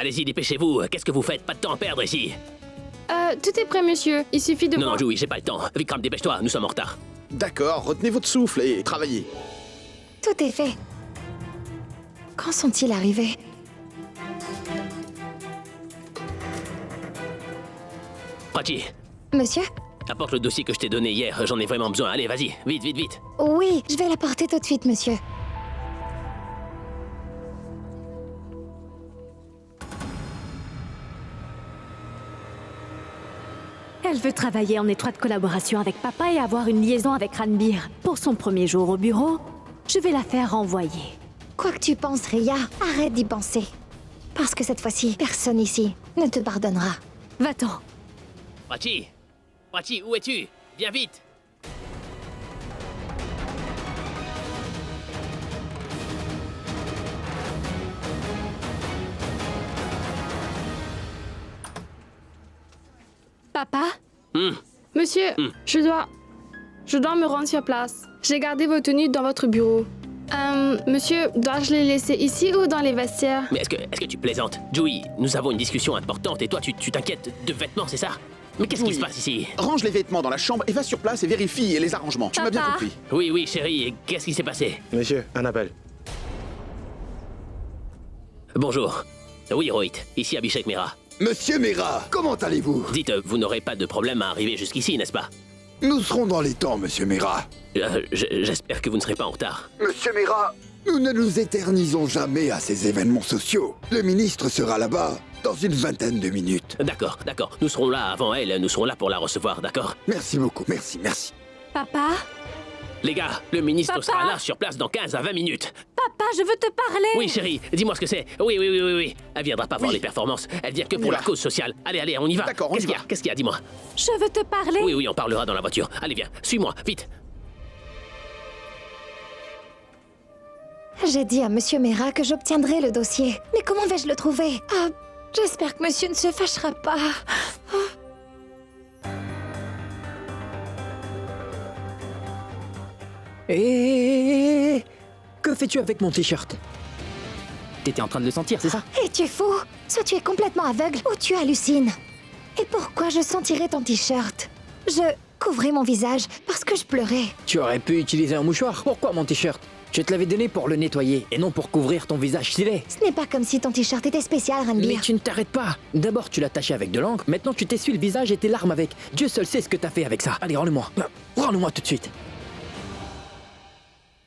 Allez-y, dépêchez-vous. Qu'est-ce que vous faites? Pas de temps à perdre ici. Tout est prêt, monsieur. Il suffit de... Non, Joey, j'ai pas le temps. Vikram, dépêche-toi, nous sommes en retard. D'accord, retenez votre souffle et travaillez. Tout est fait. Quand sont-ils arrivés? Prachi, Monsieur? apporte le dossier que je t'ai donné hier. J'en ai vraiment besoin. Allez, vas-y, vite, vite, vite. Oui, je vais l'apporter tout de suite, monsieur. Elle veut travailler en étroite collaboration avec papa et avoir une liaison avec Ranbir. Pour son premier jour au bureau, je vais la faire renvoyer. Quoi que tu penses, Ria, arrête d'y penser. Parce que cette fois-ci, personne ici ne te pardonnera. Va-t'en. Prachi, Prachi, où es-tu? Viens vite. Papa? Monsieur, je dois me rendre sur place. J'ai gardé vos tenues dans votre bureau. Monsieur, dois-je les laisser ici ou dans les vestiaires? Mais est-ce que tu plaisantes? Joey, nous avons une discussion importante et toi, tu t'inquiètes de vêtements, c'est ça? Mais qu'est-ce qui se passe ici? Range les vêtements dans la chambre et va sur place et vérifie les arrangements. Tu m'as bien Papa. compris. Oui, oui, chérie, et qu'est-ce qui s'est passé? Monsieur, un appel. Bonjour. Oui, Rohit, ici Abhishek Mehra. Monsieur Mehra, comment allez-vous? Dites, vous n'aurez pas de problème à arriver jusqu'ici, n'est-ce pas? Nous serons dans les temps, monsieur Mehra. J'espère que vous ne serez pas en retard. Monsieur Mehra, nous ne nous éternisons jamais à ces événements sociaux. Le ministre sera là-bas dans une vingtaine de minutes. D'accord, d'accord. Nous serons là avant elle, nous serons là pour la recevoir, d'accord? Merci beaucoup, merci, merci. Papa? Les gars, le ministre Papa. sera là sur place dans 15 à 20 minutes. Papa, je veux te parler! Oui, chérie, dis-moi ce que c'est. Oui. Elle viendra pas voir les performances. Elle vient que pour y la va. cause sociale. Allez, on y va. D'accord, on Qu'est-ce y qu'il y a? va. Qu'est-ce qu'il y a? Dis-moi. Je veux te parler! Oui, on parlera dans la voiture. Allez, viens, suis-moi, vite. J'ai dit à monsieur Mehra que j'obtiendrai le dossier. Mais comment vais-je le trouver? Ah, j'espère que monsieur ne se fâchera pas. Et que fais-tu avec mon t-shirt? T'étais en train de le sentir, c'est ça? Es-tu fou? Soit tu es complètement aveugle ou tu hallucines. Et pourquoi je sentirais ton t-shirt? Je couvrais mon visage parce que je pleurais. Tu aurais pu utiliser un mouchoir. Pourquoi mon t-shirt? Je te l'avais donné pour le nettoyer et non pour couvrir ton visage stylé. Ce n'est pas comme si ton t-shirt était spécial, Mais Ranbir. tu ne t'arrêtes pas. D'abord tu l'as taché avec de l'encre, maintenant tu t'essuies le visage et tes larmes avec. Dieu seul sait ce que t'as fait avec ça. Allez, rends-le-moi. Rends-le-moi tout de suite.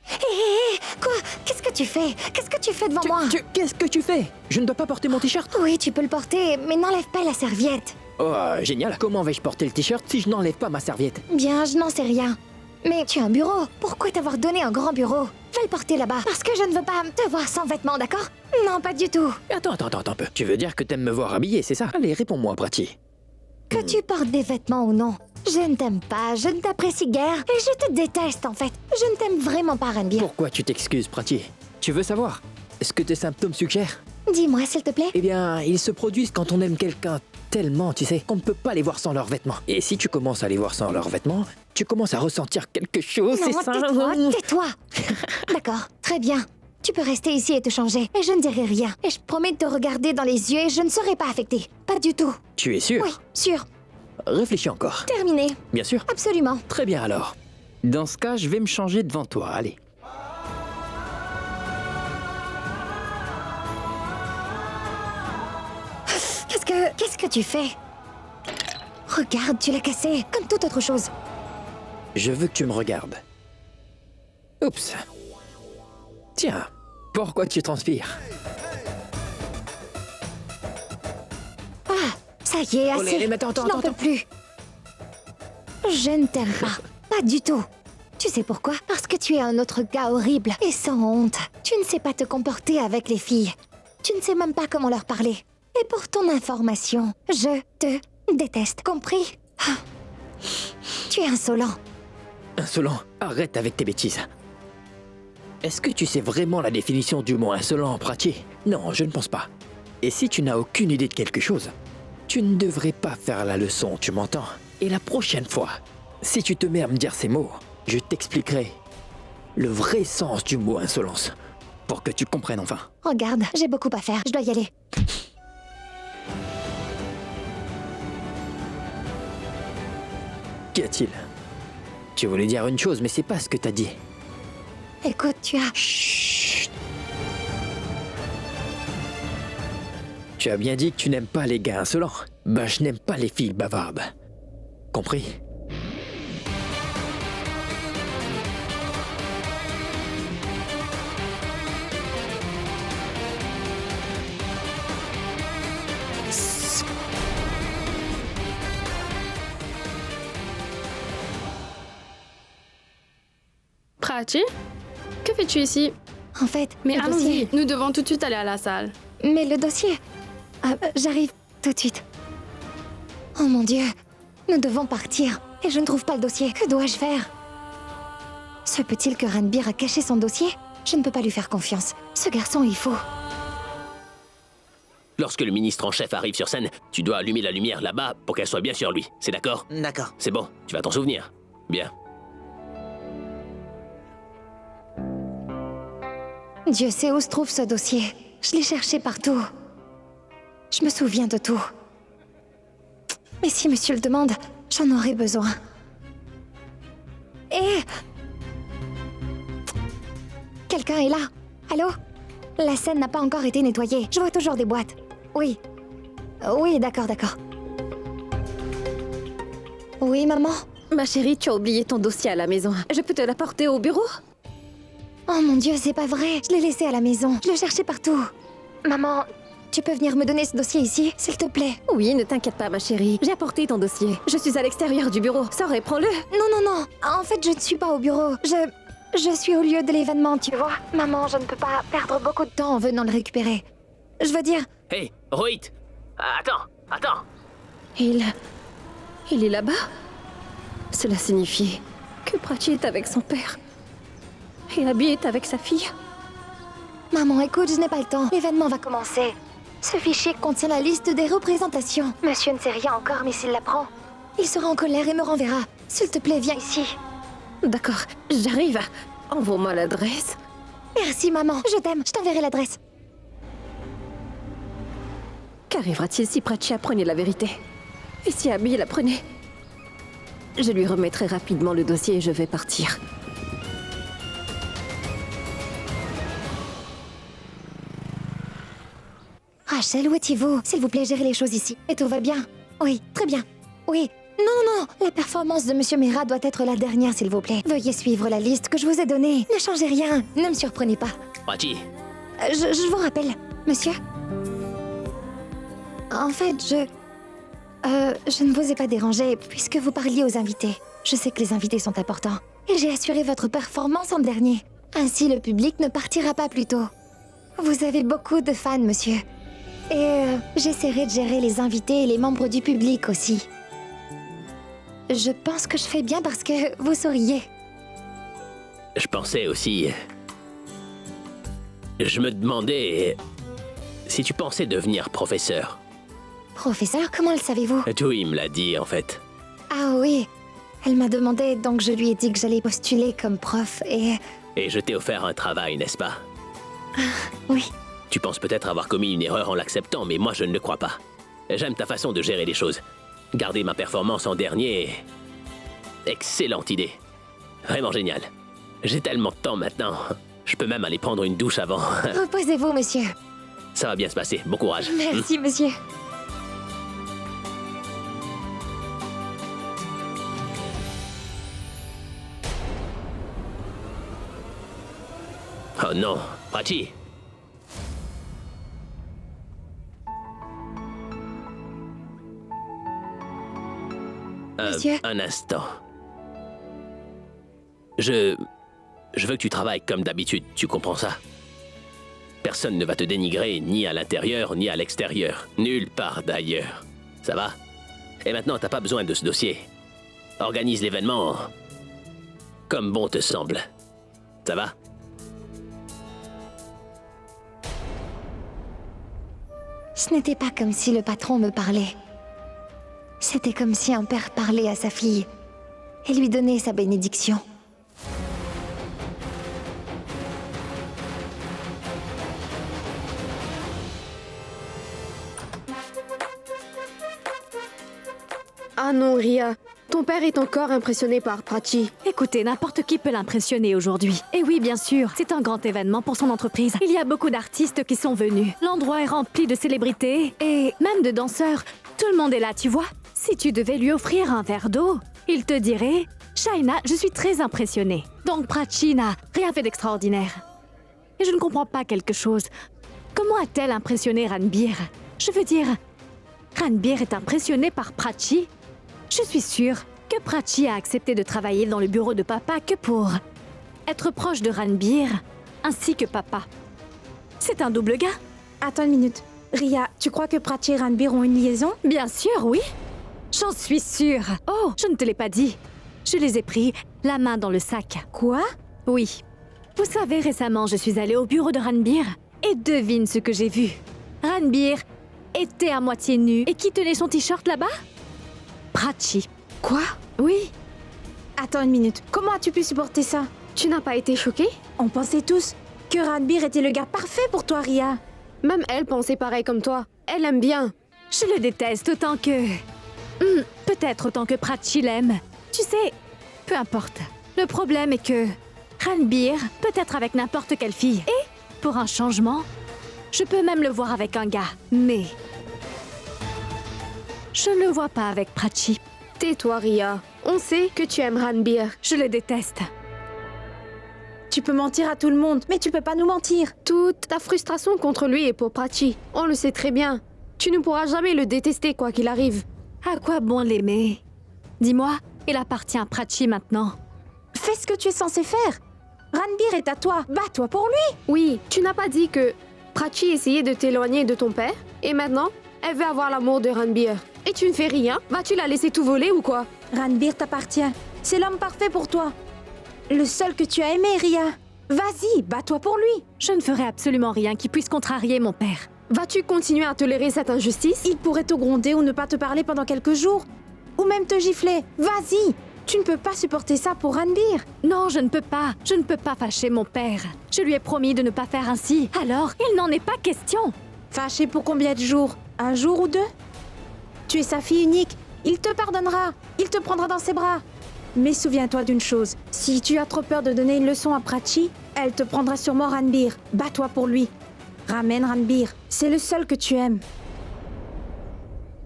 Hé, quoi? Qu'est-ce que tu fais? Qu'est-ce que tu fais devant moi? Qu'est-ce que tu fais? Je ne dois pas porter mon t-shirt? Oui, tu peux le porter, mais n'enlève pas la serviette. Oh, génial. Comment vais-je porter le t-shirt si je n'enlève pas ma serviette? Bien, je n'en sais rien. Mais tu as un bureau. Pourquoi t'avoir donné un grand bureau? Va le porter là-bas. Parce que je ne veux pas te voir sans vêtements, d'accord? Non, pas du tout. Attends un peu. Tu veux dire que t'aimes me voir habillé, c'est ça? Allez, réponds-moi, Prati. Que tu portes des vêtements ou non, je ne t'aime pas, je ne t'apprécie guère, et je te déteste en fait. Je ne t'aime vraiment pas, Ranbir. Pourquoi tu t'excuses, Prati? Tu veux savoir? Ce que tes symptômes suggèrent? Dis-moi, s'il te plaît. Eh bien, ils se produisent quand on aime quelqu'un tellement, tu sais, qu'on ne peut pas les voir sans leurs vêtements. Et si tu commences à les voir sans leurs vêtements, tu commences à ressentir quelque chose, Non, c'est ça? tais-toi. D'accord, très bien. Tu peux rester ici et te changer, et je ne dirai rien. Et je promets de te regarder dans les yeux et je ne serai pas affectée. Pas du tout. Tu es sûr? Oui, sûr. Réfléchis encore. Terminé. Bien sûr. Absolument. Très bien alors. Dans ce cas, je vais me changer devant toi, allez. Qu'est-ce que tu fais? Regarde, tu l'as cassé, comme toute autre chose. Je veux que tu me regardes. Oups. Tiens, pourquoi tu transpires? Ah, ça y est, assez. Olé, mais attends, Je n'en peux plus. Je ne t'aime pas. Pas du tout. Tu sais pourquoi? Parce que tu es un autre gars horrible et sans honte. Tu ne sais pas te comporter avec les filles. Tu ne sais même pas comment leur parler. Et pour ton information, je te déteste. Compris? Ah. Tu es insolent. Insolent, arrête avec tes bêtises. Est-ce que tu sais vraiment la définition du mot insolent, Prati? Non, je ne pense pas. Et si tu n'as aucune idée de quelque chose, tu ne devrais pas faire la leçon, tu m'entends? Et la prochaine fois, si tu te mets à me dire ces mots, je t'expliquerai le vrai sens du mot insolence, pour que tu comprennes enfin. Regarde, j'ai beaucoup à faire. Je dois y aller. Qu'y a-t-il? Tu voulais dire une chose, mais c'est pas ce que t'as dit. Écoute, tu as... Chut. Tu as bien dit que tu n'aimes pas les gars insolents. Bah, je n'aime pas les filles bavardes. Compris? Prachi? Que fais-tu ici? En fait, Mais le dossier... allons-y, nous devons tout de suite aller à la salle. Mais le dossier... j'arrive tout de suite. Oh mon Dieu, nous devons partir. Et je ne trouve pas le dossier. Que dois-je faire? Se peut-il que Ranbir a caché son dossier? Je ne peux pas lui faire confiance. Ce garçon est faux. Lorsque le ministre en chef arrive sur scène, tu dois allumer la lumière là-bas pour qu'elle soit bien sur lui. C'est d'accord? D'accord. C'est bon, tu vas t'en souvenir. Bien. Dieu sait où se trouve ce dossier. Je l'ai cherché partout. Je me souviens de tout. Mais si monsieur le demande, j'en aurai besoin. Et... Quelqu'un est là. Allô? La scène n'a pas encore été nettoyée. Je vois toujours des boîtes. Oui. Oui, d'accord. Oui, maman? Ma chérie, tu as oublié ton dossier à la maison. Je peux te l'apporter au bureau? Oh mon Dieu, c'est pas vrai. Je l'ai laissé à la maison. Je le cherchais partout. Maman, tu peux venir me donner ce dossier ici, s'il te plaît? Oui, ne t'inquiète pas, ma chérie. J'ai apporté ton dossier. Je suis à l'extérieur du bureau. Sors et prends-le. Non. En fait, je ne suis pas au bureau. Je suis au lieu de l'événement, tu vois. Maman, je ne peux pas perdre beaucoup de temps en venant le récupérer. Je veux dire... Hey, Rohit! Attends! Il est là-bas? Cela signifie que Prachi est avec son père. Et Abby est avec sa fille. Maman, écoute, je n'ai pas le temps. L'événement va commencer. Ce fichier contient la liste des représentations. Monsieur ne sait rien encore, mais s'il l'apprend, il sera en colère et me renverra. S'il te plaît, viens ici. D'accord, j'arrive. Envoie-moi l'adresse. Merci, maman. Je t'aime. Je t'enverrai l'adresse. Qu'arrivera-t-il si Prachi apprenait la vérité? Et si Abby l'apprenait? Je lui remettrai rapidement le dossier et je vais partir. Rachel, où étiez-vous? S'il vous plaît, gérez les choses ici. Et tout va bien? Oui, très bien. Oui. Non. La performance de Monsieur Mera doit être la dernière, s'il vous plaît. Veuillez suivre la liste que je vous ai donnée. Ne changez rien. Ne me surprenez pas. Prachi! Je vous rappelle, monsieur. En fait, je ne vous ai pas dérangé puisque vous parliez aux invités. Je sais que les invités sont importants. Et j'ai assuré votre performance en dernier. Ainsi, le public ne partira pas plus tôt. Vous avez beaucoup de fans, monsieur. Et j'essaierai de gérer les invités et les membres du public aussi. Je pense que je fais bien parce que vous souriez. Je pensais aussi... Je me demandais... si tu pensais devenir professeur. Professeur, comment le savez-vous? Joey me l'a dit, en fait. Ah oui, elle m'a demandé, donc je lui ai dit que j'allais postuler comme prof et... Et je t'ai offert un travail, n'est-ce pas? Oui. Tu penses peut-être avoir commis une erreur en l'acceptant, mais moi je ne le crois pas. J'aime ta façon de gérer les choses. Garder ma performance en dernier... Excellente idée. Vraiment génial. J'ai tellement de temps maintenant. Je peux même aller prendre une douche avant. Reposez-vous, monsieur. Ça va bien se passer. Bon courage. Merci, monsieur. Oh non, Prachi. Monsieur? Un instant. Je veux que tu travailles comme d'habitude, tu comprends ça? Personne ne va te dénigrer ni à l'intérieur ni à l'extérieur. Nulle part d'ailleurs. Ça va? Et maintenant, t'as pas besoin de ce dossier. Organise l'événement comme bon te semble. Ça va? Ce n'était pas comme si le patron me parlait. C'était comme si un père parlait à sa fille et lui donnait sa bénédiction. Ah non, Ria. Ton père est encore impressionné par Prachi. Écoutez, n'importe qui peut l'impressionner aujourd'hui. Et oui, bien sûr, c'est un grand événement pour son entreprise. Il y a beaucoup d'artistes qui sont venus. L'endroit est rempli de célébrités et même de danseurs. Tout le monde est là, tu vois. Si tu devais lui offrir un verre d'eau, il te dirait « Shaina, je suis très impressionnée. » Donc Prachi n'a rien fait d'extraordinaire. Et je ne comprends pas quelque chose. Comment a-t-elle impressionné Ranbir? Je veux dire, Ranbir est impressionné par Prachi. Je suis sûre que Prachi a accepté de travailler dans le bureau de papa que pour être proche de Ranbir, ainsi que papa. C'est un double gain. Attends une minute. Ria, tu crois que Prachi et Ranbir ont une liaison? Bien sûr, oui. J'en suis sûre. Oh, je ne te l'ai pas dit. Je les ai pris la main dans le sac. Quoi? Oui. Vous savez, récemment, je suis allée au bureau de Ranbir et devine ce que j'ai vu. Ranbir était à moitié nu et qui tenait son t-shirt là-bas? Prachi. Quoi? Oui. Attends une minute. Comment as-tu pu supporter ça? Tu n'as pas été choquée? On pensait tous que Ranbir était le gars parfait pour toi, Ria. Même elle pensait pareil comme toi. Elle aime bien. Je le déteste autant que... peut-être autant que Prachi l'aime. Tu sais, peu importe. Le problème est que Ranbir peut être avec n'importe quelle fille. Et, pour un changement, je peux même le voir avec un gars. Mais je ne le vois pas avec Prachi. Tais-toi, Ria. On sait que tu aimes Ranbir. Je le déteste. Tu peux mentir à tout le monde, mais tu peux pas nous mentir. Toute ta frustration contre lui est pour Prachi. On le sait très bien. Tu ne pourras jamais le détester quoi qu'il arrive. À quoi bon l'aimer? Dis-moi, il appartient à Prachi maintenant. Fais ce que tu es censé faire. Ranbir est à toi. Bats-toi pour lui. Oui, tu n'as pas dit que Prachi essayait de t'éloigner de ton père et maintenant, elle veut avoir l'amour de Ranbir. Et tu ne fais rien? Vas-tu la laisser tout voler ou quoi? Ranbir t'appartient. C'est l'homme parfait pour toi. Le seul que tu as aimé, Ria. Vas-y, bats-toi pour lui. Je ne ferai absolument rien qui puisse contrarier mon père. Vas-tu continuer à tolérer cette injustice? Il pourrait te gronder ou ne pas te parler pendant quelques jours. Ou même te gifler. Vas-y. Tu ne peux pas supporter ça pour Ranbir. Non, je ne peux pas. Je ne peux pas fâcher mon père. Je lui ai promis de ne pas faire ainsi. Alors, il n'en est pas question. Fâché pour combien de jours? Un jour ou deux? Tu es sa fille unique. Il te pardonnera. Il te prendra dans ses bras. Mais souviens-toi d'une chose. Si tu as trop peur de donner une leçon à Prachi, elle te prendra sûrement Ranbir. Bats-toi pour lui. Ramène Ranbir. C'est le seul que tu aimes.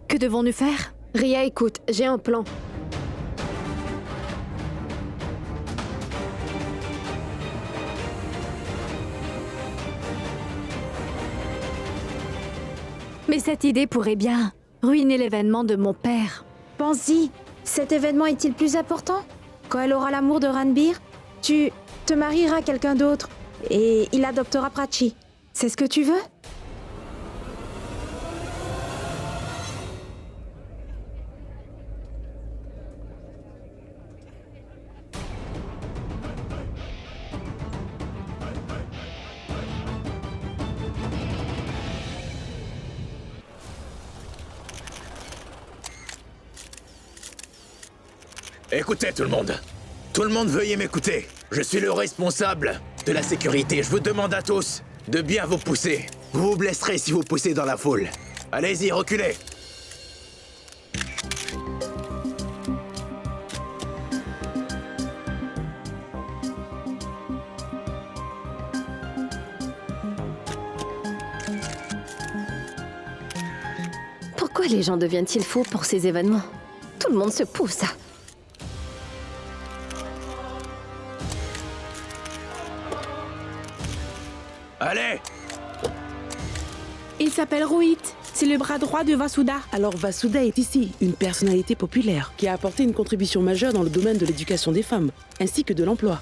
Que devons-nous faire? Ria, écoute, j'ai un plan. Mais cette idée pourrait bien ruiner l'événement de mon père. Pense-y. Cet événement est-il plus important? Quand elle aura l'amour de Ranbir, tu te marieras à quelqu'un d'autre et il adoptera Prachi. C'est ce que tu veux? Écoutez tout le monde. Tout le monde veuillez m'écouter. Je suis le responsable de la sécurité. Je vous demande à tous de bien vous pousser. Vous vous blesserez si vous poussez dans la foule. Allez-y, reculez. Pourquoi les gens deviennent-ils fous pour ces événements? Tout le monde se pousse. Allez! Il s'appelle Rohit. C'est le bras droit de Vasudha. Alors Vasudha est ici, une personnalité populaire qui a apporté une contribution majeure dans le domaine de l'éducation des femmes, ainsi que de l'emploi.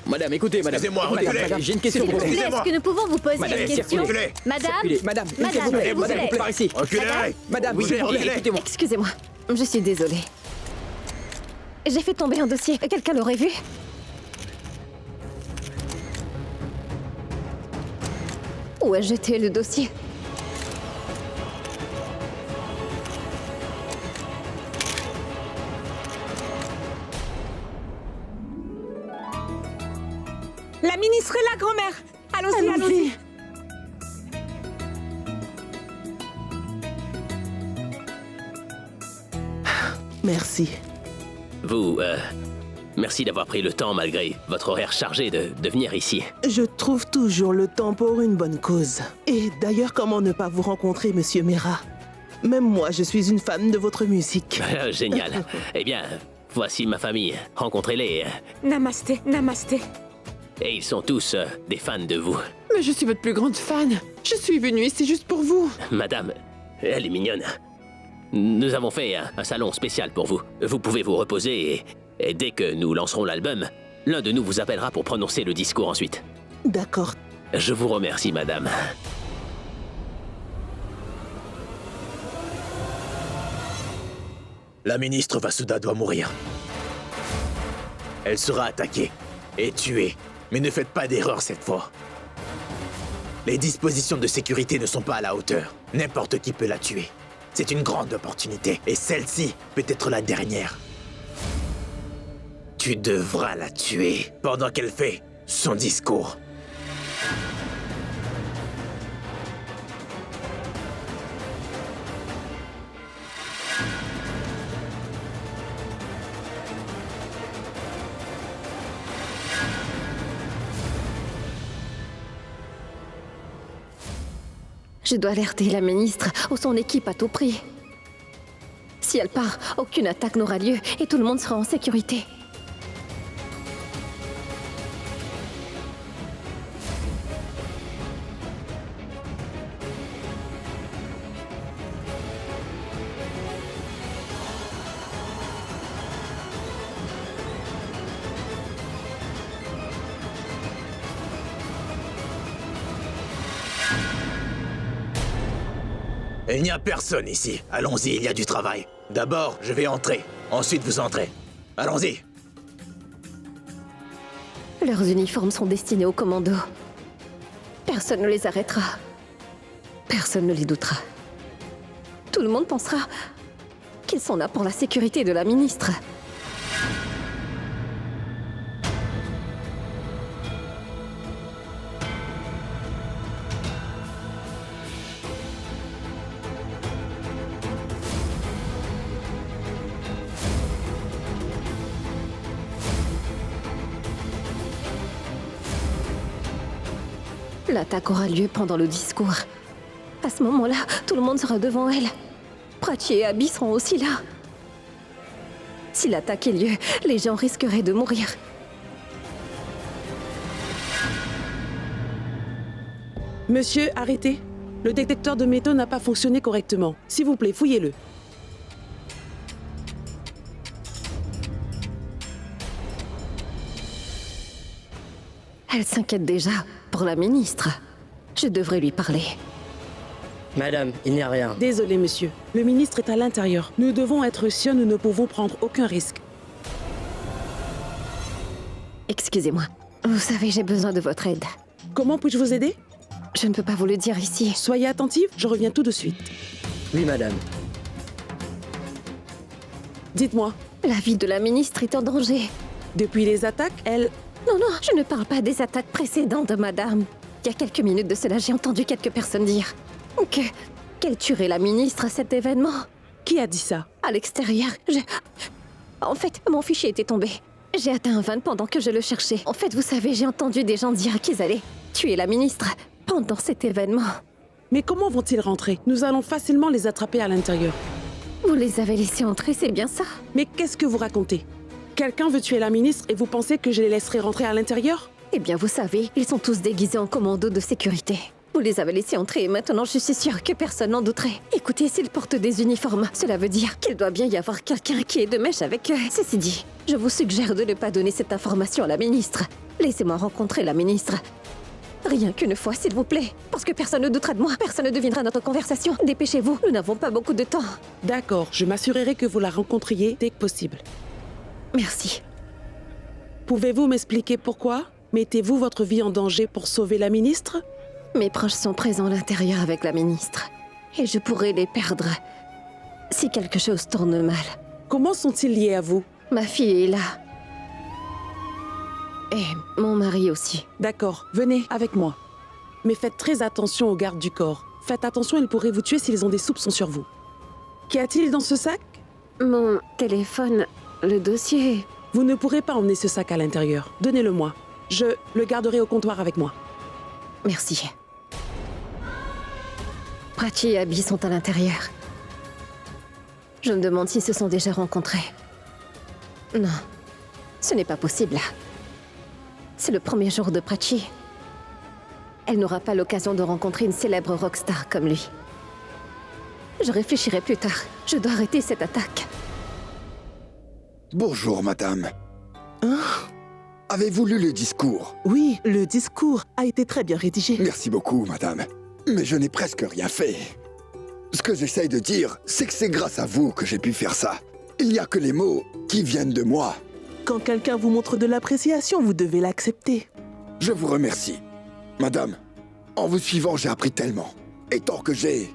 Madame, écoutez, madame. Excusez-moi, Écoutez, reculez. madame, j'ai une question pour vous. Est-ce que nous pouvons vous poser Madame, une question? reculez. Madame? Madame, Madame, s'il vous plaît, s'il vous madame, plaît. par ici. Reculez! Madame, Bougez, s'il vous plaît, reculez. écoutez-moi. Excusez-moi, je suis désolée. J'ai fait tomber un dossier. Quelqu'un l'aurait vu? Où ai-je jeté le dossier? La ministre est là, grand-mère. Allons-y, allons-y. Merci. Merci d'avoir pris le temps, malgré votre horaire chargé, de venir ici. Je trouve toujours le temps pour une bonne cause. Et d'ailleurs, comment ne pas vous rencontrer, Monsieur Mera? Même moi, je suis une fan de votre musique. Génial. Eh bien, voici ma famille. Rencontrez-les. Namasté, namasté. Et ils sont tous des fans de vous. Mais je suis votre plus grande fan. Je suis venue ici juste pour vous. Madame, elle est mignonne. Nous avons fait un salon spécial pour vous. Vous pouvez vous reposer et dès que nous lancerons l'album, l'un de nous vous appellera pour prononcer le discours ensuite. D'accord. Je vous remercie, madame. La ministre Vasudha doit mourir. Elle sera attaquée et tuée. Mais ne faites pas d'erreur cette fois. Les dispositions de sécurité ne sont pas à la hauteur. N'importe qui peut la tuer. C'est une grande opportunité. Et celle-ci peut être la dernière. Tu devras la tuer pendant qu'elle fait son discours. Je dois alerter la ministre ou son équipe à tout prix. Si elle part, aucune attaque n'aura lieu et tout le monde sera en sécurité. Il n'y a personne ici. Allons-y, il y a du travail. D'abord, je vais entrer. Ensuite, vous entrez. Allons-y. Leurs uniformes sont destinés aux commandos. Personne ne les arrêtera. Personne ne les doutera. Tout le monde pensera qu'ils sont là pour la sécurité de la ministre. L'attaque aura lieu pendant le discours. À ce moment-là, tout le monde sera devant elle. Prachi et Abby seront aussi là. Si l'attaque ait lieu, les gens risqueraient de mourir. Monsieur, arrêtez. Le détecteur de métaux n'a pas fonctionné correctement. S'il vous plaît, fouillez-le. Elle s'inquiète déjà pour la ministre. Je devrais lui parler. Madame, il n'y a rien. Désolé, monsieur. Le ministre est à l'intérieur. Nous devons être sûrs, nous ne pouvons prendre aucun risque. Excusez-moi. Vous savez, j'ai besoin de votre aide. Comment puis-je vous aider? Je ne peux pas vous le dire ici. Soyez attentive, je reviens tout de suite. Oui, madame. Dites-moi. La vie de la ministre est en danger. Depuis les attaques, elle... Non, je ne parle pas des attaques précédentes, madame. Il y a quelques minutes de cela, j'ai entendu quelques personnes dire qu'elle tuerait la ministre à cet événement. Qui a dit ça? À l'extérieur, En fait, mon fichier était tombé. J'ai atteint un van pendant que je le cherchais. En fait, vous savez, j'ai entendu des gens dire qu'ils allaient tuer la ministre pendant cet événement. Mais comment vont-ils rentrer? Nous allons facilement les attraper à l'intérieur. Vous les avez laissés entrer, c'est bien ça? Mais qu'est-ce que vous racontez? Quelqu'un veut tuer la ministre et vous pensez que je les laisserai rentrer à l'intérieur? Eh bien, vous savez, ils sont tous déguisés en commando de sécurité. Vous les avez laissés entrer et maintenant je suis sûre que personne n'en douterait. Écoutez, s'ils portent des uniformes, cela veut dire qu'il doit bien y avoir quelqu'un qui est de mèche avec eux. Ceci dit, je vous suggère de ne pas donner cette information à la ministre. Laissez-moi rencontrer la ministre. Rien qu'une fois, s'il vous plaît. Parce que personne ne doutera de moi. Personne ne devinera notre conversation. Dépêchez-vous, nous n'avons pas beaucoup de temps. D'accord, je m'assurerai que vous la rencontriez dès que possible. Merci. Pouvez-vous m'expliquer pourquoi? Mettez-vous votre vie en danger pour sauver la ministre? Mes proches sont présents à l'intérieur avec la ministre. Et je pourrais les perdre si quelque chose tourne mal. Comment sont-ils liés à vous? Ma fille est là. Et mon mari aussi. D'accord, venez avec moi. Mais faites très attention aux gardes du corps. Faites attention, ils pourraient vous tuer s'ils ont des soupçons sur vous. Qu'y a-t-il dans ce sac? Mon téléphone, le dossier. Vous ne pourrez pas emmener ce sac à l'intérieur. Donnez-le-moi. Je le garderai au comptoir avec moi. Merci. Prachi et Abby sont à l'intérieur. Je me demande s'ils se sont déjà rencontrés. Non, ce n'est pas possible. C'est le premier jour de Prachi. Elle n'aura pas l'occasion de rencontrer une célèbre rockstar comme lui. Je réfléchirai plus tard. Je dois arrêter cette attaque. Bonjour, madame. Hein? Avez-vous lu le discours? Oui, le discours a été très bien rédigé. Merci beaucoup, madame. Mais je n'ai presque rien fait. Ce que j'essaye de dire, c'est que c'est grâce à vous que j'ai pu faire ça. Il n'y a que les mots qui viennent de moi. Quand quelqu'un vous montre de l'appréciation, vous devez l'accepter. Je vous remercie. Madame, en vous suivant, j'ai appris tellement. Et tant que j'ai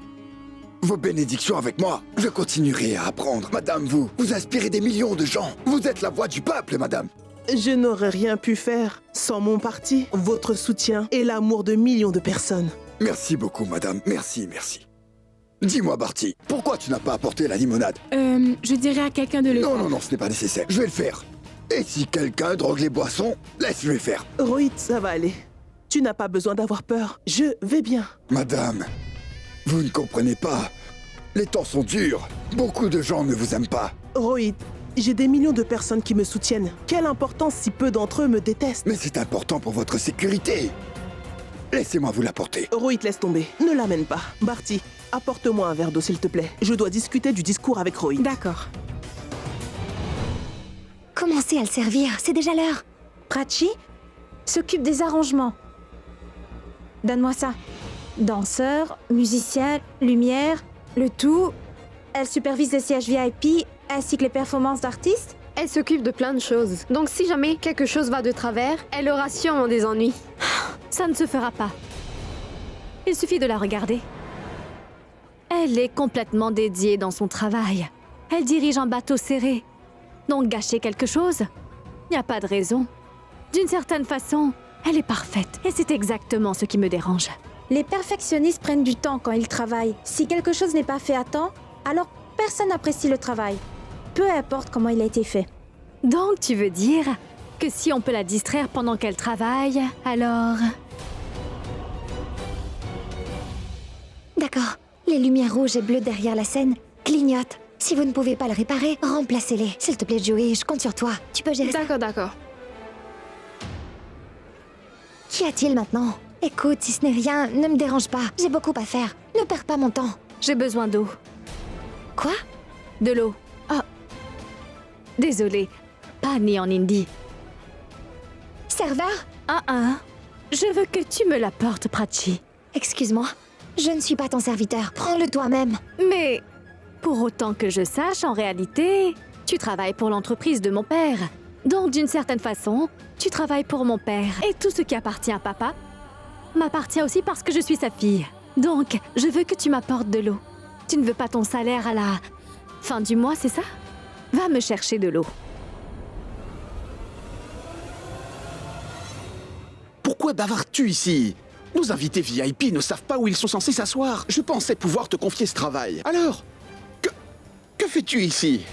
vos bénédictions avec moi, je continuerai à apprendre. Madame, vous inspirez des millions de gens. Vous êtes la voix du peuple, madame. Je n'aurais rien pu faire sans mon parti, votre soutien et l'amour de millions de personnes. Merci beaucoup, madame. Merci, merci. Dis-moi, Barty, pourquoi tu n'as pas apporté la limonade? Je dirais à quelqu'un de le faire. Non, ce n'est pas nécessaire. Je vais le faire. Et si quelqu'un drogue les boissons, laisse-le faire. Rohit, ça va aller. Tu n'as pas besoin d'avoir peur. Je vais bien. Madame, vous ne comprenez pas. Les temps sont durs. Beaucoup de gens ne vous aiment pas. Rohit, j'ai des millions de personnes qui me soutiennent. Quelle importance si peu d'entre eux me détestent? Mais c'est important pour votre sécurité. Laissez-moi vous l'apporter. Rohit, laisse tomber. Ne l'amène pas. Barty, apporte-moi un verre d'eau, s'il te plaît. Je dois discuter du discours avec Rohit. D'accord. Commencez à le servir, c'est déjà l'heure. Prachi s'occupe des arrangements. Donne-moi ça. Danseur, musicien, lumière, le tout. Elle supervise les sièges VIP ainsi que les performances d'artistes. Elle s'occupe de plein de choses. Donc si jamais quelque chose va de travers, elle aura sûrement des ennuis. Ça ne se fera pas. Il suffit de la regarder. Elle est complètement dédiée dans son travail. Elle dirige un bateau serré. Donc gâcher quelque chose, il n'y a pas de raison. D'une certaine façon, elle est parfaite. Et c'est exactement ce qui me dérange. Les perfectionnistes prennent du temps quand ils travaillent. Si quelque chose n'est pas fait à temps, alors personne n'apprécie le travail. Peu importe comment il a été fait. Donc tu veux dire que si on peut la distraire pendant qu'elle travaille, alors... D'accord. Les lumières rouges et bleues derrière la scène clignotent. Si vous ne pouvez pas le réparer, remplacez-les. S'il te plaît, Joey, je compte sur toi. Tu peux gérer ça. D'accord. Qu'y a-t-il maintenant? Écoute, si ce n'est rien, ne me dérange pas. J'ai beaucoup à faire. Ne perds pas mon temps. J'ai besoin d'eau. Quoi? De l'eau. Ah. Désolée. Pas né en Indie. Serveur? Je veux que tu me l'apportes, Prachi. Excuse-moi. Je ne suis pas ton serviteur. Prends-le toi-même. Mais... pour autant que je sache, en réalité, tu travailles pour l'entreprise de mon père. Donc, d'une certaine façon, tu travailles pour mon père. Et tout ce qui appartient à papa m'appartient aussi parce que je suis sa fille. Donc, je veux que tu m'apportes de l'eau. Tu ne veux pas ton salaire à la fin du mois, c'est ça? Va me chercher de l'eau. Pourquoi bavardes-tu ici? Nos invités VIP ne savent pas où ils sont censés s'asseoir. Je pensais pouvoir te confier ce travail. Alors, que fais-tu ici?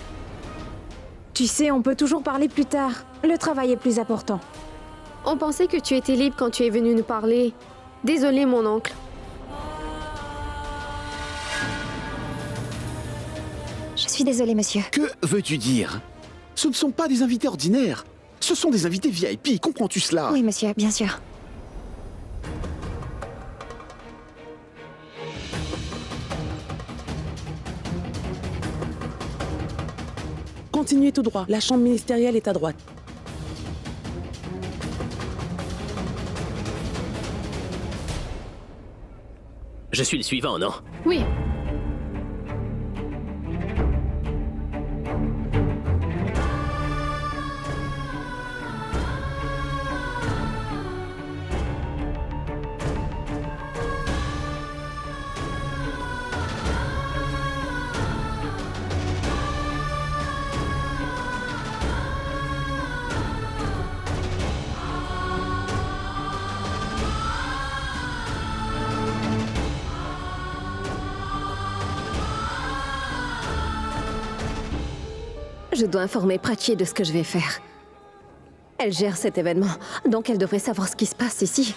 Tu sais, on peut toujours parler plus tard. Le travail est plus important. On pensait que tu étais libre quand tu es venu nous parler. Désolé, mon oncle. Je suis désolée, monsieur. Que veux-tu dire? Ce ne sont pas des invités ordinaires. Ce sont des invités VIP, comprends-tu cela? Oui, monsieur, bien sûr. Continuez tout droit. La chambre ministérielle est à droite. Je suis le suivant, non? Oui. Je dois informer Prachi de ce que je vais faire. Elle gère cet événement, donc elle devrait savoir ce qui se passe ici.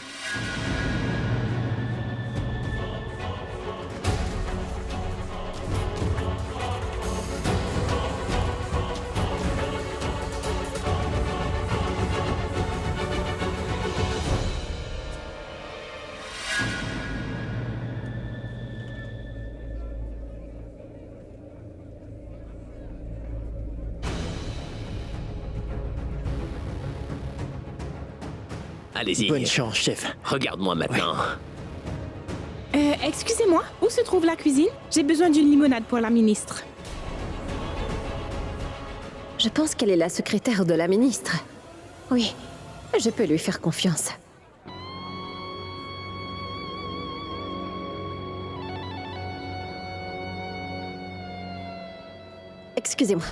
Allez-y. Bonne chance, chef. Regarde-moi maintenant. Excusez-moi, où se trouve la cuisine? J'ai besoin d'une limonade pour la ministre. Je pense qu'elle est la secrétaire de la ministre. Oui, je peux lui faire confiance. Excusez-moi.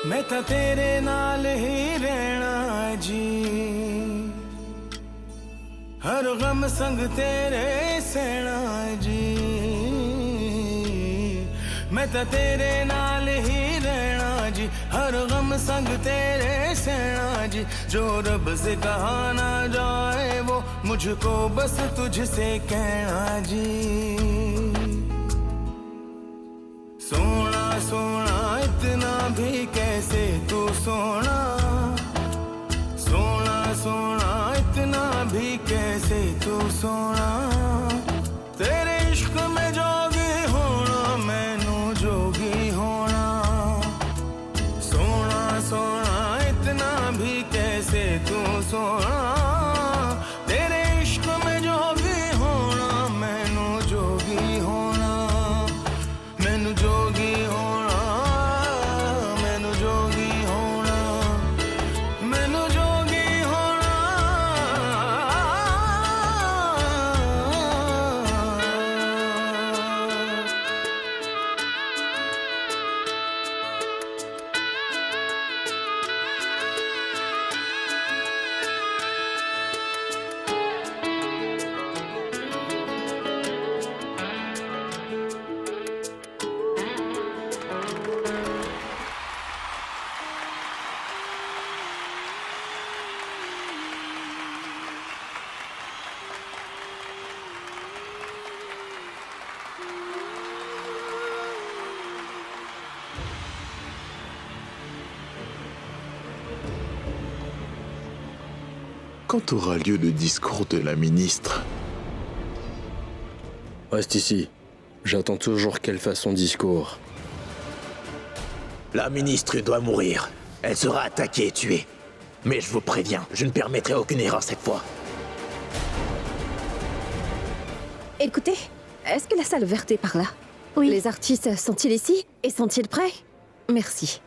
मैं तां तेरे नाल ही रहना जी, हर गम संग तेरे सहना जी। मैं तां तेरे नाल ही रहना जी, हर गम संग तेरे सहना जी। जो रब से कहा ना जाए वो मुझको बस तुझसे कहना जी। सोना सोना इतना भी कैसे तू सोना, सोना सोना इतना भी कैसे तू सोना। तेरे इश्क में जोगी होना मैनू जोगी होना। सोना सोना इतना भी कैसे तू सोना। तेरे इश्क में जोगी होना मैनू जोगी होना। मैनू जोगी होना, मैनू जोगी होना, मैनू जोगी होना। Quand aura lieu le discours de la ministre? Reste ici. J'attends toujours qu'elle fasse son discours. La ministre doit mourir. Elle sera attaquée et tuée. Mais je vous préviens, je ne permettrai aucune erreur cette fois. Écoutez, est-ce que la salle verte est par là? Oui. Les artistes sont-ils ici? Et sont-ils prêts? Merci.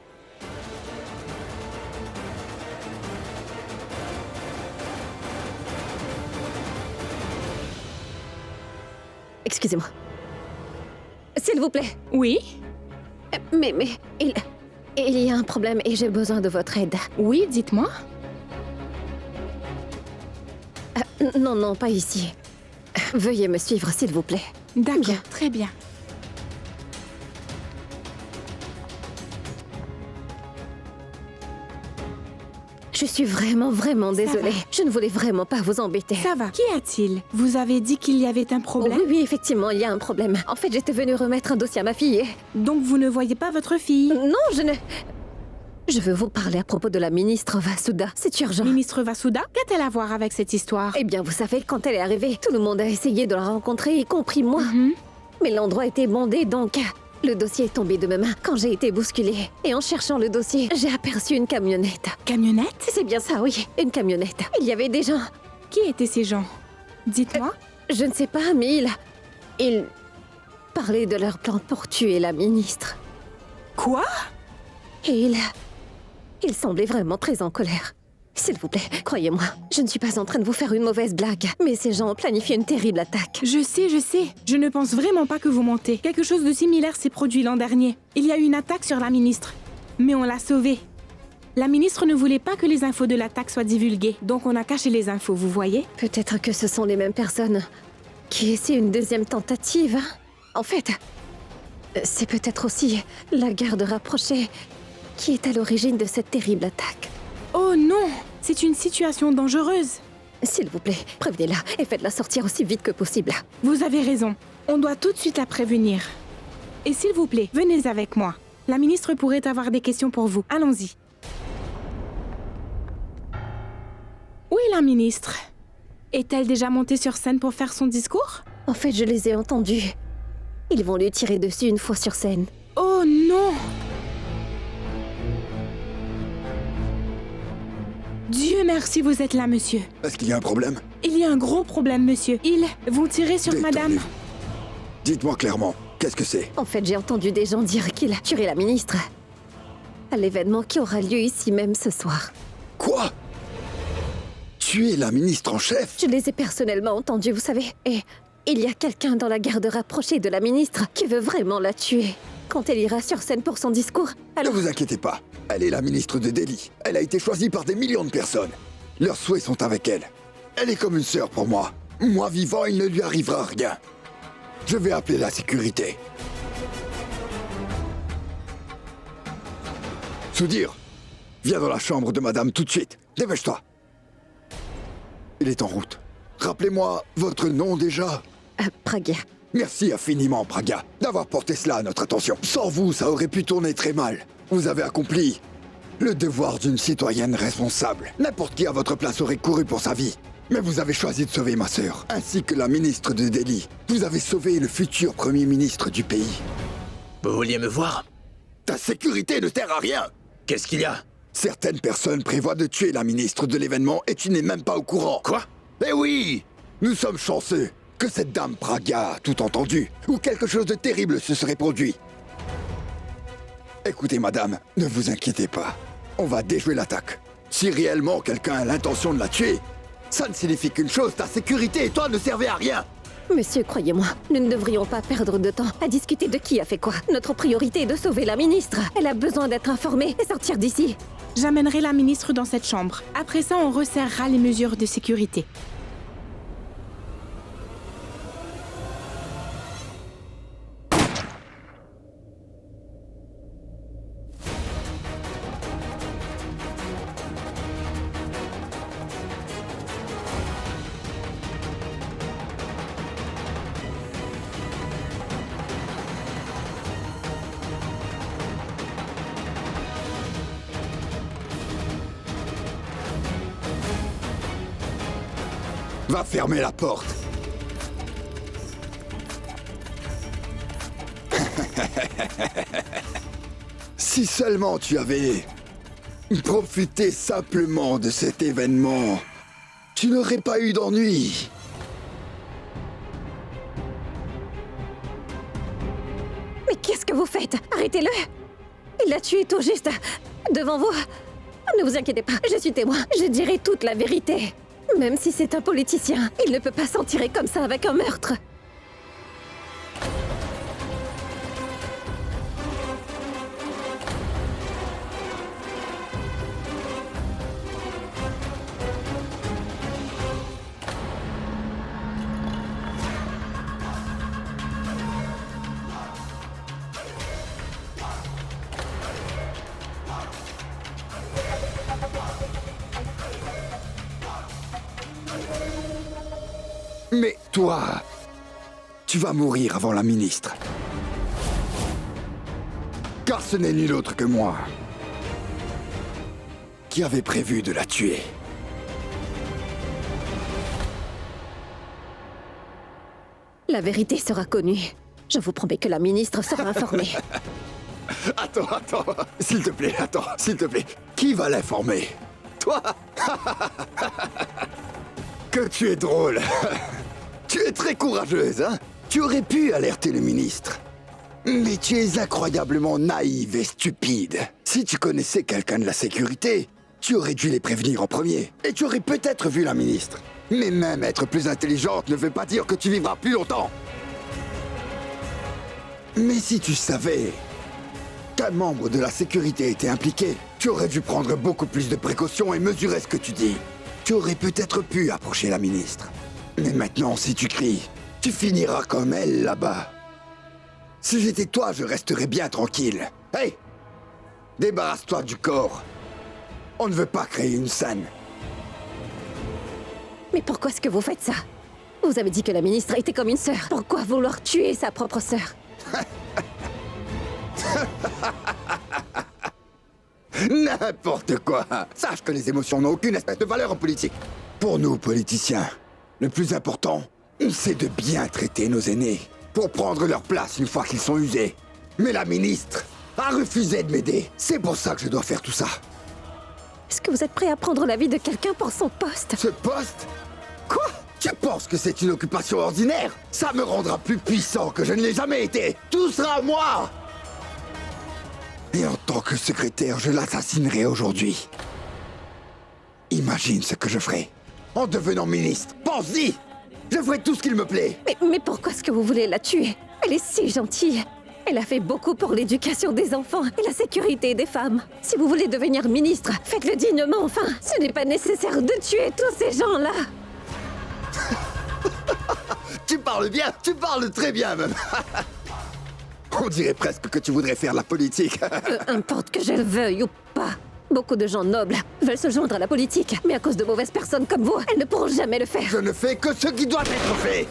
Excusez-moi. S'il vous plaît. Oui? Mais il y a un problème et j'ai besoin de votre aide. Oui, dites-moi. Non, pas ici. Veuillez me suivre, s'il vous plaît. D'accord, très bien. Je suis vraiment désolée. Je ne voulais vraiment pas vous embêter. Ça va. Qu'y a-t-il? Vous avez dit qu'il y avait un problème? Oui, effectivement, il y a un problème. En fait, j'étais venue remettre un dossier à ma fille. Donc vous ne voyez pas votre fille? Non, je ne... Je veux vous parler à propos de la ministre Vasudha. C'est urgent. Ministre Vasudha? Qu'a-t-elle à voir avec cette histoire? Eh bien, vous savez, quand elle est arrivée, tout le monde a essayé de la rencontrer, y compris moi. Mais l'endroit était bondé, donc... Le dossier est tombé de mes mains quand j'ai été bousculée. Et en cherchant le dossier, j'ai aperçu une camionnette. Camionnette? C'est bien ça, oui. Une camionnette. Il y avait des gens. Qui étaient ces gens? Dites-moi. Je ne sais pas, mais ils parlaient de leur plan pour tuer la ministre. Quoi? Et il semblait vraiment très en colère. S'il vous plaît, croyez-moi, je ne suis pas en train de vous faire une mauvaise blague, mais ces gens ont planifié une terrible attaque. Je sais. Je ne pense vraiment pas que vous mentez. Quelque chose de similaire s'est produit l'an dernier. Il y a eu une attaque sur la ministre, mais on l'a sauvée. La ministre ne voulait pas que les infos de l'attaque soient divulguées, donc on a caché les infos, vous voyez? Peut-être que ce sont les mêmes personnes qui essaient une deuxième tentative. En fait, c'est peut-être aussi la garde rapprochée qui est à l'origine de cette terrible attaque. Oh non! C'est une situation dangereuse. S'il vous plaît, prévenez-la et faites-la sortir aussi vite que possible. Vous avez raison. On doit tout de suite la prévenir. Et s'il vous plaît, venez avec moi. La ministre pourrait avoir des questions pour vous. Allons-y. Où est la ministre? Est-elle déjà montée sur scène pour faire son discours? En fait, je les ai entendus. Ils vont lui tirer dessus une fois sur scène. Oh non! Dieu merci, vous êtes là, monsieur. Est-ce qu'il y a un problème? Il y a un gros problème, monsieur. Ils vont tirer sur madame. Dites-moi clairement, qu'est-ce que c'est? En fait, j'ai entendu des gens dire qu'il a tué la ministre. À l'événement qui aura lieu ici même ce soir. Quoi? Tuer la ministre en chef? Je les ai personnellement entendus, vous savez. Et il y a quelqu'un dans la garde rapprochée de la ministre qui veut vraiment la tuer. Quand elle ira sur scène pour son discours, alors... Ne vous inquiétez pas, elle est la ministre de Delhi. Elle a été choisie par des millions de personnes. Leurs souhaits sont avec elle. Elle est comme une sœur pour moi. Moi vivant, il ne lui arrivera rien. Je vais appeler la sécurité. Soudir, viens dans la chambre de madame tout de suite. Dépêche-toi. Il est en route. Rappelez-moi votre nom déjà. Pragya. Merci infiniment, Pragya, d'avoir porté cela à notre attention. Sans vous, ça aurait pu tourner très mal. Vous avez accompli le devoir d'une citoyenne responsable. N'importe qui à votre place aurait couru pour sa vie. Mais vous avez choisi de sauver ma sœur, ainsi que la ministre de Delhi. Vous avez sauvé le futur premier ministre du pays. Vous vouliez me voir? Ta sécurité ne sert à rien. Qu'est-ce qu'il y a? Certaines personnes prévoient de tuer la ministre de l'événement et tu n'es même pas au courant. Quoi? Eh oui! Nous sommes chanceux que cette dame Pragya a tout entendu, ou quelque chose de terrible se serait produit. Écoutez, madame, ne vous inquiétez pas. On va déjouer l'attaque. Si réellement quelqu'un a l'intention de la tuer, ça ne signifie qu'une chose, ta sécurité et toi ne servaient à rien. Monsieur, croyez-moi, nous ne devrions pas perdre de temps à discuter de qui a fait quoi. Notre priorité est de sauver la ministre. Elle a besoin d'être informée et sortir d'ici. J'amènerai la ministre dans cette chambre. Après ça, on resserrera les mesures de sécurité. Va fermer la porte. Si seulement tu avais profité simplement de cet événement, tu n'aurais pas eu d'ennui. Mais qu'est-ce que vous faites? Arrêtez-le! Il l'a tué tout juste devant vous. Ne vous inquiétez pas, je suis témoin. Je dirai toute la vérité. Même si c'est un politicien, il ne peut pas s'en tirer comme ça avec un meurtre. Mais toi, tu vas mourir avant la ministre. Car ce n'est nul autre que moi qui avait prévu de la tuer. La vérité sera connue. Je vous promets que la ministre sera informée. Attends. S'il te plaît, Qui va l'informer? Toi? Que tu es drôle. Tu es très courageuse, hein? Tu aurais pu alerter le ministre. Mais tu es incroyablement naïve et stupide. Si tu connaissais quelqu'un de la sécurité, tu aurais dû les prévenir en premier. Et tu aurais peut-être vu la ministre. Mais même être plus intelligente ne veut pas dire que tu vivras plus longtemps. Mais si tu savais qu'un membre de la sécurité était impliqué, tu aurais dû prendre beaucoup plus de précautions et mesurer ce que tu dis. Tu aurais peut-être pu approcher la ministre. Mais maintenant, si tu cries, tu finiras comme elle là-bas. Si j'étais toi, je resterais bien tranquille. Hey! Débarrasse-toi du corps. On ne veut pas créer une scène. Mais pourquoi est-ce que vous faites ça? Vous avez dit que la ministre était comme une sœur. Pourquoi vouloir tuer sa propre sœur? N'importe quoi. Sache que les émotions n'ont aucune espèce de valeur en politique. Pour nous, politiciens, le plus important, c'est de bien traiter nos aînés pour prendre leur place une fois qu'ils sont usés. Mais la ministre a refusé de m'aider. C'est pour ça que je dois faire tout ça. Est-ce que vous êtes prêt à prendre la vie de quelqu'un pour son poste? Ce poste? Quoi? Tu penses que c'est une occupation ordinaire? Ça me rendra plus puissant que je ne l'ai jamais été. Tout sera à moi. Et en tant que secrétaire, je l'assassinerai aujourd'hui. Imagine ce que je ferai en devenant ministre. Pense-y! Je ferai tout ce qu'il me plaît. Mais pourquoi est-ce que vous voulez la tuer? Elle est si gentille. Elle a fait beaucoup pour l'éducation des enfants et la sécurité des femmes. Si vous voulez devenir ministre, faites-le dignement, enfin. Ce n'est pas nécessaire de tuer tous ces gens-là. Tu parles bien, tu parles très bien même. On dirait presque que tu voudrais faire la politique. Peu importe que je le veuille ou pas. Beaucoup de gens nobles veulent se joindre à la politique, mais à cause de mauvaises personnes comme vous, elles ne pourront jamais le faire. Je ne fais que ce qui doit être fait.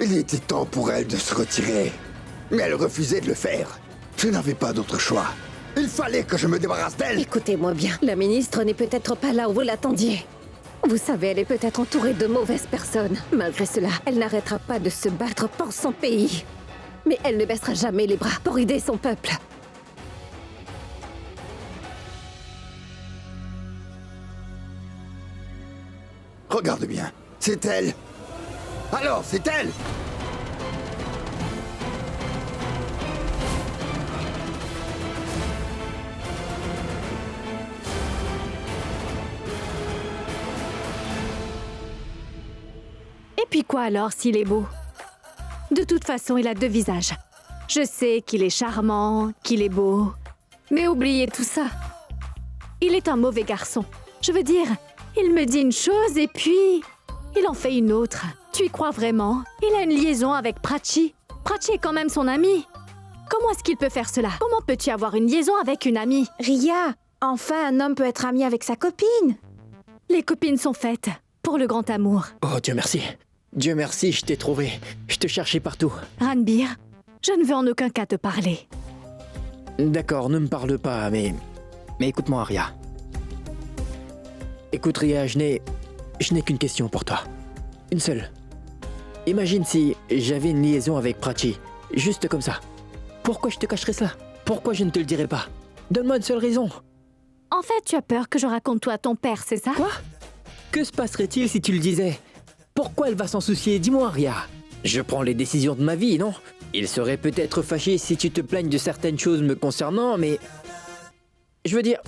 Il était temps pour elle de se retirer, mais elle refusait de le faire. Je n'avais pas d'autre choix. Il fallait que je me débarrasse d'elle. Écoutez-moi bien, la ministre n'est peut-être pas là où vous l'attendiez. Vous savez, elle est peut-être entourée de mauvaises personnes. Malgré cela, elle n'arrêtera pas de se battre pour son pays. Mais elle ne baissera jamais les bras pour aider son peuple. Regarde bien, c'est elle. Alors, c'est elle. Et puis quoi alors s'il est beau? De toute façon, il a deux visages. Je sais qu'il est charmant, qu'il est beau. Mais oubliez tout ça. Il est un mauvais garçon. Je veux dire, il me dit une chose et puis... il en fait une autre. Tu y crois vraiment? Il a une liaison avec Prachi. Prachi est quand même son ami. Comment est-ce qu'il peut faire cela? Comment peux-tu avoir une liaison avec une amie? Ria, enfin un homme peut être ami avec sa copine. Les copines sont faites pour le grand amour. Oh, Dieu merci. Dieu merci, je t'ai trouvé. Je te cherchais partout. Ranbir, je ne veux en aucun cas te parler. D'accord, ne me parle pas, mais écoute-moi, Arya. Écoute, Ria, je n'ai qu'une question pour toi. Une seule. Imagine si j'avais une liaison avec Prachi, juste comme ça. Pourquoi je te cacherais cela? Pourquoi je ne te le dirais pas? Donne-moi une seule raison. En fait, tu as peur que je raconte tout à ton père, c'est ça? Quoi? Que se passerait-il si tu le disais? Pourquoi elle va s'en soucier? Dis-moi, Arya. Je prends les décisions de ma vie, non? Il serait peut-être fâché si tu te plaignes de certaines choses me concernant, mais... je veux dire...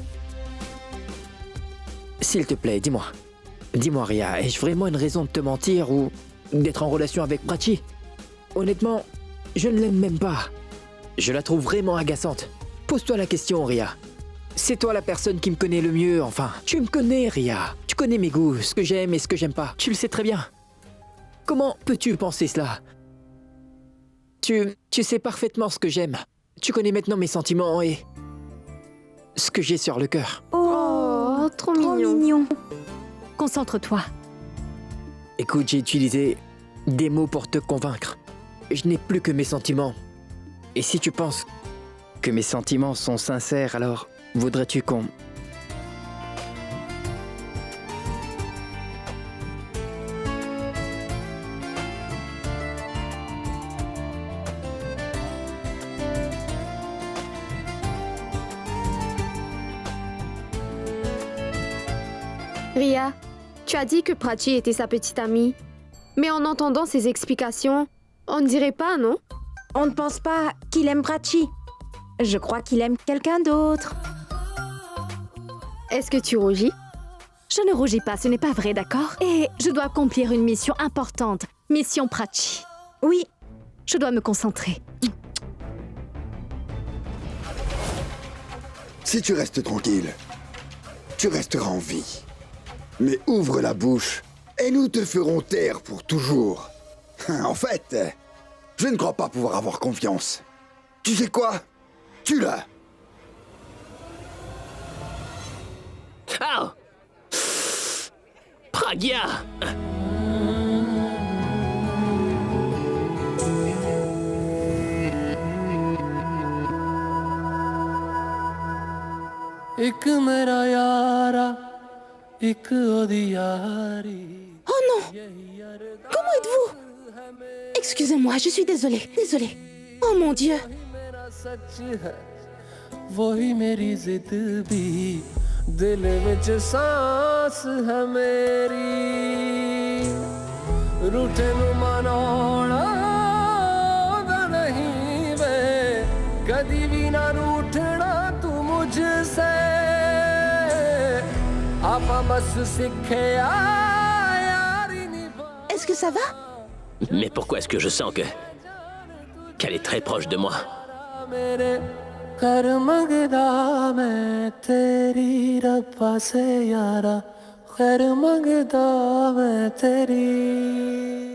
S'il te plaît, dis-moi. Dis-moi, Arya, ai-je vraiment une raison de te mentir ou d'être en relation avec Prachi? Honnêtement, je ne l'aime même pas. Je la trouve vraiment agaçante. Pose-toi la question, Ria. C'est toi la personne qui me connaît le mieux, enfin. Tu me connais, Ria. Tu connais mes goûts, ce que j'aime et ce que j'aime pas. Tu le sais très bien. Comment peux-tu penser cela? Tu sais parfaitement ce que j'aime. Tu connais maintenant mes sentiments et... ce que j'ai sur le cœur. Oh, trop mignon. Concentre-toi. Écoute, j'ai utilisé des mots pour te convaincre. Je n'ai plus que mes sentiments. Et si tu penses que mes sentiments sont sincères, alors voudrais-tu qu'on... Ria, tu as dit que Prachi était sa petite amie. Mais en entendant ses explications, on ne dirait pas, non? On ne pense pas qu'il aime Prachi. Je crois qu'il aime quelqu'un d'autre. Est-ce que tu rougis? Je ne rougis pas, ce n'est pas vrai, d'accord? Et je dois accomplir une mission importante. Mission Prachi. Oui. Je dois me concentrer. Si tu restes tranquille, tu resteras en vie. Mais ouvre la bouche et nous te ferons taire pour toujours. En fait, je ne crois pas pouvoir avoir confiance. Tu sais quoi? Tue-la. Ah! Pragya! एक मेरा यारा एक ओदी यारी. Oh non! Comment êtes-vous? Excusez-moi, je suis désolée, désolée. Oh mon Dieu! सच है वही मेरी जिद भी दिल विच सांस है मेरी रूठे नु मनाना दा नहीं वे कदी भी ना रूठना तू मुझसे आपा बस सीखे यारी निभा. Est-ce que ça va? Mais pourquoi est-ce que je sens qu'elle est très proche de moi? मेरे कर मंगदा मैं तेरी रब्बा से यारा खैर मंगदा मैं तेरी.